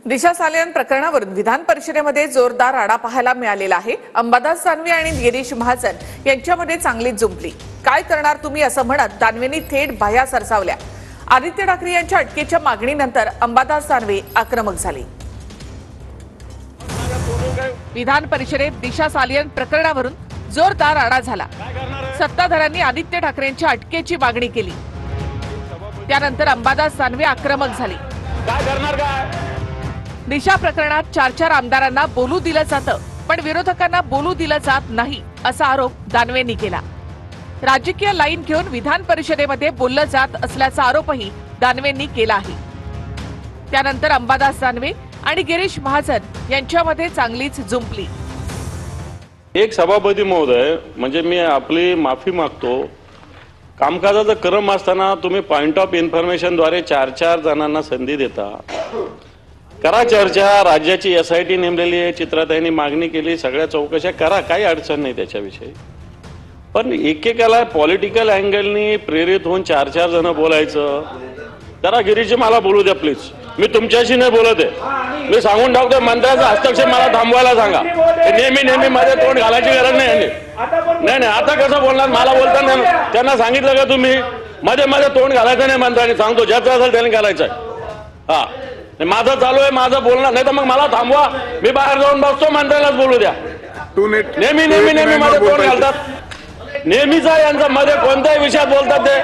दिशा सालियन प्रकरणावरून विधान परिषदेमध्ये जोरदार आडा पाहायला मिळालेला आहे। अंबादास दानवे आणि गिरीश महाजन यांच्यामध्ये चांगलीच जुंपली। काय करणार तुम्ही असं म्हणत दानवेंनी थेट बाह्या सरसावल्या। आदित्य ठाकरे यांच्या अटकेच्या मागणीनंतर अंबादास दानवे आक्रमक झाले। विधान परिषदेत दिशा सालियन प्रकरणावरून जोरदार आडा झाला। सत्ताधाऱ्यांनी आदित्य ठाकरेंच्या अटकेची मागणी केली। त्यानंतर अंबादास दानवे आक्रमक झाले। काय करणार काय? दिशा प्रकरणात 4 आमदारांना बोलू दिलं जातं, पण विरोधकांना बोलू दिलं जात नाही असा आरोप दानवेंनी केला। राजकीय लाईन घेऊन विधान परिषदेमध्ये बोललं जात असल्याचा आरोपही दानवेंनी केला आहे। त्यानंतर अंबादास दानवे आणि गिरीश महाजन यांच्यामध्ये चांगलीच जुंपली। एक सभापती महोदय, म्हणजे मी आपली माफी मागतो। कामकाजाचा क्रम असताना तुम्ही पॉइंट ऑफ इन्फॉर्मेशन द्वारे 4 जणांना संधी देता। करा चर्चा, राज्याची SIT नेमलेली आहे, चित्राताईंनी मागणी केली, सगळ्या चौकशा करा, काही अडचण नाही त्याच्याविषयी। पण एकेकाला पॉलिटिकल अँगलनी प्रेरित होऊन 4 जण बोलायचं। जरा गिरीजी मला बोलू द्या प्लीज, मी तुमच्याशी नाही बोलत आहे। मी सांगून टाकतो, मंत्र्याचा हस्तक्षेप मला थांबवायला सांगा। नेहमी मध्ये तोंड घालायची गरज नाही यांनी। नाही आता कसं बोलणार? मला बोलताना त्यांना सांगितलं का तुम्ही मध्ये तोंड घालायचं नाही? मंत्र्यांनी सांगतो, ज्याचं असेल त्याने घालायचं। हा, माझं चालू आहे, माझं बोलणार नाही तर मग मला थांबवा, मी बाहेर जाऊन बसतो, मंत्र्यालाच बोलू द्या। नेहमी मध्ये तोंड घालतात। नेहमीच यांचा मध्ये कोणत्याही विषयात बोलतात ते।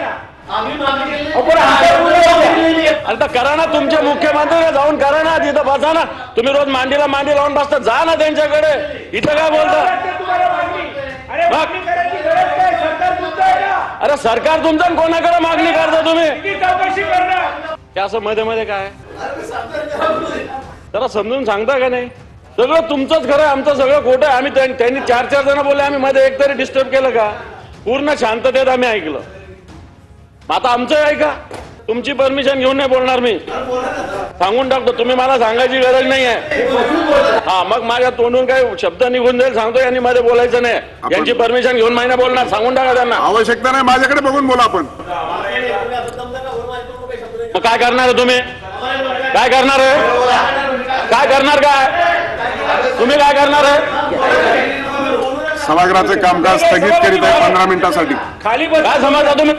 आता करा ना, तुमचे मुख्यमंत्री जाऊन करा ना, तिथं बसा ना। तुम्ही रोज मांडीला मांडी लावून बसता, जा ना त्यांच्याकडे। इथं काय बोलता? अरे सरकार तुमचं कोणाकडे मागणी करता तुम्ही? असं मध्ये काय जरा समजून सांगता का नाही? सगळं तुमचंच खरं, आमचं सगळं खोटं आहे। आम्ही त्यांनी 4 जण बोलले, आम्ही मध्ये एक तरी डिस्टर्ब केलं का? पूर्ण शांततेत आम्ही ऐकलं। आता आमचं ऐका, तुमची परमिशन घेऊन नाही बोलणार मी, सांगून टाकतो। तुम्ही मला सांगायची गरज नाही आहे। हा, मग माझ्या तोंडून काही शब्द निघून जाईल सांगतो, यांनी मध्ये बोलायचं नाही। यांची परमिशन घेऊन महिना बोलणार, सांगून टाका त्यांना। आवश्यकता नाही, माझ्याकडे बघून बोला आपण। मग काय करणार आहे तुम्ही? काय करणार आहे? काय करणार काय तुम्ही? काय करणार आहे? सभागृहाचे कामकाज स्थगित करीत आहे 15 मिनिटांसाठी। खाली काय समजता तुम्ही?